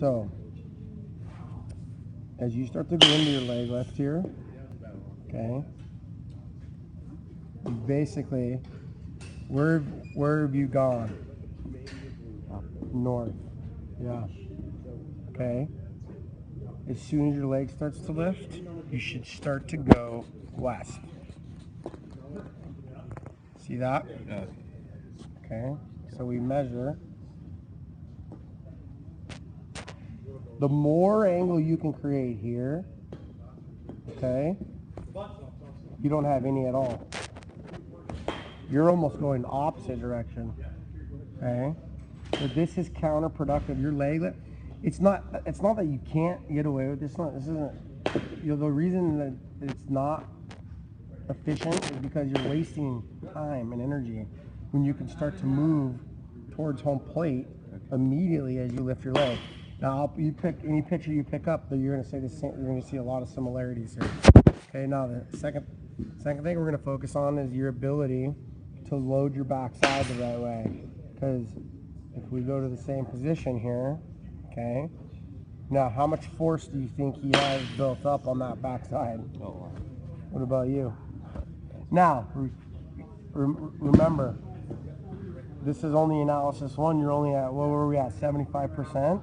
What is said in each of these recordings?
So, as you start to go into your leg lift here, okay, basically, where have you gone? North. Yeah. Okay. As soon as your leg starts to lift, you should start to go west. See that? Yeah. Okay. So we measure. The more angle you can create here, okay, you don't have any at all. You're almost going the opposite direction. Okay. So this is counterproductive. Your leg lift. It's not that you can't get away with this. This isn't. The reason that it's not efficient is because you're wasting time and energy when you can start to move towards home plate immediately as you lift your leg. Now, you pick any picture you pick up, that you're going to say the same. You're going to see a lot of similarities here. Okay. Now the second thing we're going to focus on is your ability to load your backside the right way. Because if we go to the same position here, okay. Now, how much force do you think he has built up on that backside? Oh, What about you? Now, remember, this is only analysis one. You're only at, what were we at, 75%?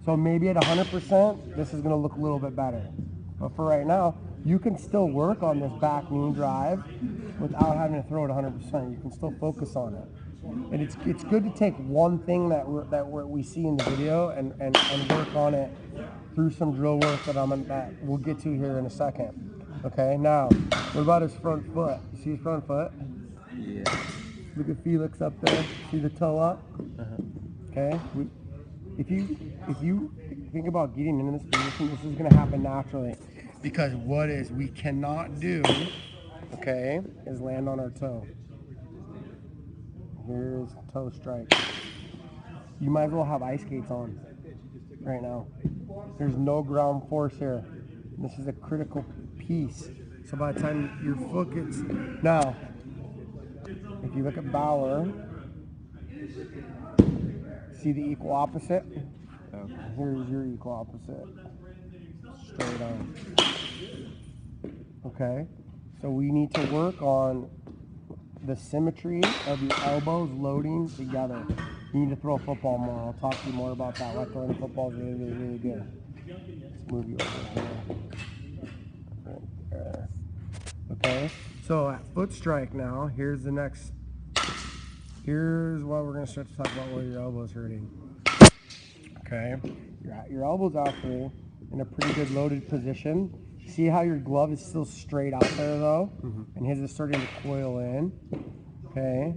So maybe at 100%, this is going to look a little bit better. But for right now, you can still work on this back knee drive without having to throw it 100%. You can still focus on it. And it's good to take one thing that we see in the video and work on it through some drill work that we'll get to here in a second. Okay, now, what about his front foot? You see his front foot? yeah. Look at Felix up there. See the toe up? Okay. If you think about getting into this position, this is going to happen naturally, because we cannot do, okay, is land on our toe. Here's toe strike. You might as well have ice skates on right now. There's no ground force here. This is a critical piece. So by the time your foot gets... Now, if you look at Bauer, see the equal opposite? Okay. Here's your equal opposite. Straight on. Okay? So we need to work on the symmetry of your elbows loading together. You need to throw a football more. I'll talk to you more about that. Why throwing a football is really, really, really good. Let's move you over here. Right there. Okay? So at foot strike now, here's what we're going to start to talk about where your elbow's hurting. Okay? Your elbow's actually in a pretty good loaded position. See how your glove is still straight out there though? And his is starting to coil in. Okay?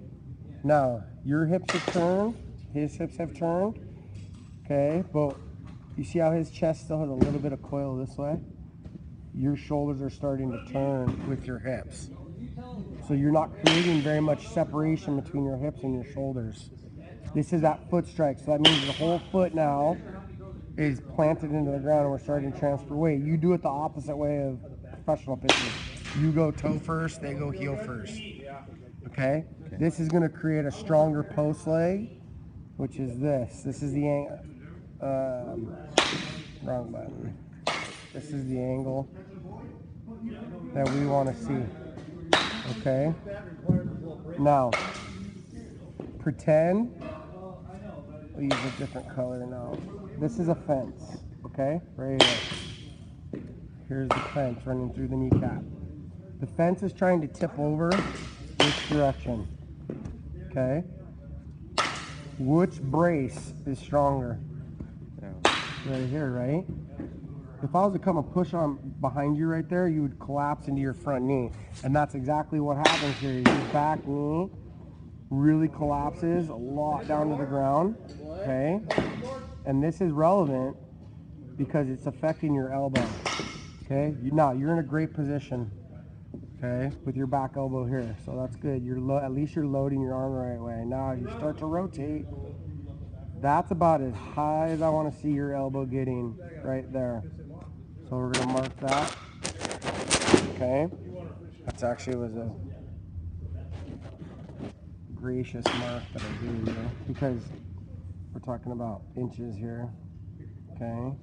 Now, your hips have turned, his hips have turned. Okay? But you see how his chest still has a little bit of coil this way? Your shoulders are starting to turn with your hips. So you're not creating very much separation between your hips and your shoulders. This is that foot strike. So that means the whole foot now is planted into the ground and we're starting to transfer weight. You do it the opposite way of professional pitching. You go toe first, they go heel first. Okay? This is going to create a stronger post leg, which is this. This is the angle. Wrong button. This is the angle that we want to see. Okay? Now, pretend we'll use a different color now. This is a fence, okay? Right here. Here's the fence running through the kneecap. The fence is trying to tip over this direction, okay? Which brace is stronger? Right here, right? If I was to come and push on behind you right there, you would collapse into your front knee. And that's exactly what happens here. Your back knee really collapses a lot down to the ground, okay? And this is relevant because it's affecting your elbow, okay? Now, you're in a great position, okay, with your back elbow here. So that's good. At least you're loading your arm the right way. Now, you start to rotate. That's about as high as I want to see your elbow getting right there. So we're going to mark that, okay? That actually was a gracious mark that I gave you because we're talking about inches here. Okay.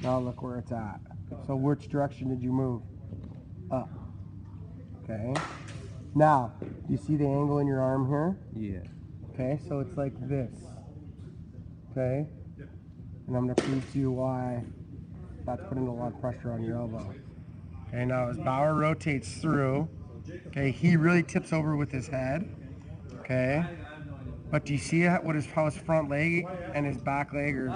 Now look where it's at. So which direction did you move? Up. Okay. Now, do you see the angle in your arm here? Yeah. Okay, so it's like this. Okay? And I'm going to prove to you why that's putting a lot of pressure on your elbow. Okay, now as Bauer rotates through, okay, he really tips over with his head. Okay? But do you see how his front leg and his back leg are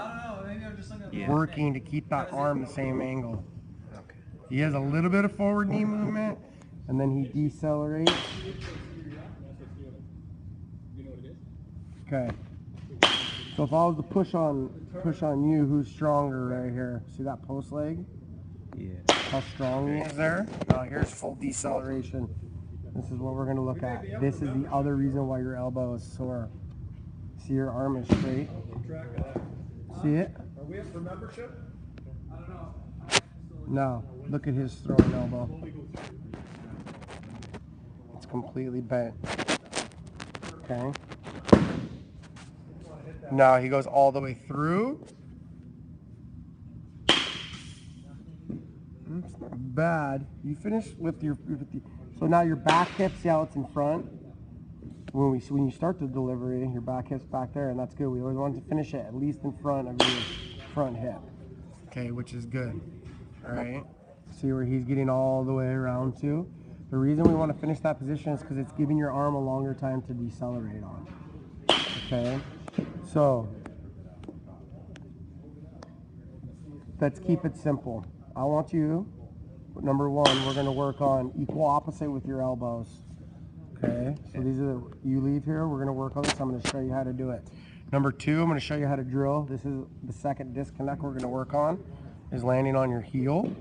working to keep that arm the same angle? Okay. He has a little bit of forward knee movement, and then he decelerates. Okay. So if I was to push on you, who's stronger right here? See that post leg? Yeah. How strong he is there? Now here's full deceleration. This is what we're going to look at. This is the other reason why your elbow is sore. See, your arm is straight. See it? Are we up for membership? No. Look at his throwing elbow. It's completely bent. Okay. Now he goes all the way through. It's not bad. You finish with your so now your back hip, see how it's in front? When you start the delivery, your back hip's back there, and that's good. We always want to finish it at least in front of your front hip. Okay, which is good. All right. See where he's getting all the way around to. The reason we want to finish that position is because it's giving your arm a longer time to decelerate on. Okay. So let's keep it simple. I want you, number one, we're going to work on equal opposite with your elbows. Okay, so these are, you leave here, we're going to work on this. I'm going to show you how to do it. Number two, I'm going to show you how to drill. This is the second disconnect we're going to work on, is landing on your heel.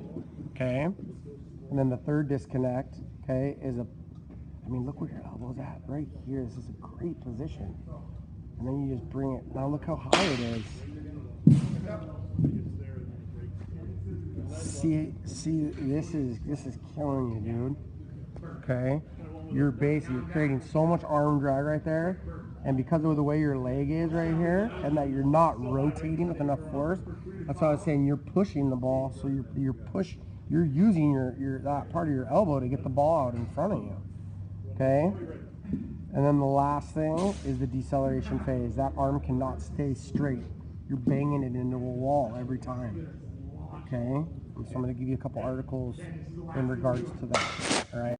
Okay, and then the third disconnect, okay, is look where your elbow's at, right here. This is a great position. And then you just bring it, now look how high it is. See, this is killing you, dude. Okay, you're creating so much arm drag right there, and because of the way your leg is right here, and that you're not rotating with enough force, that's why I was saying you're pushing the ball. So you're using your that part of your elbow to get the ball out in front of you. Okay, and then the last thing is the deceleration phase. That arm cannot stay straight. You're banging it into a wall every time. Okay. So I'm going to give you a couple articles in regards to that. All right.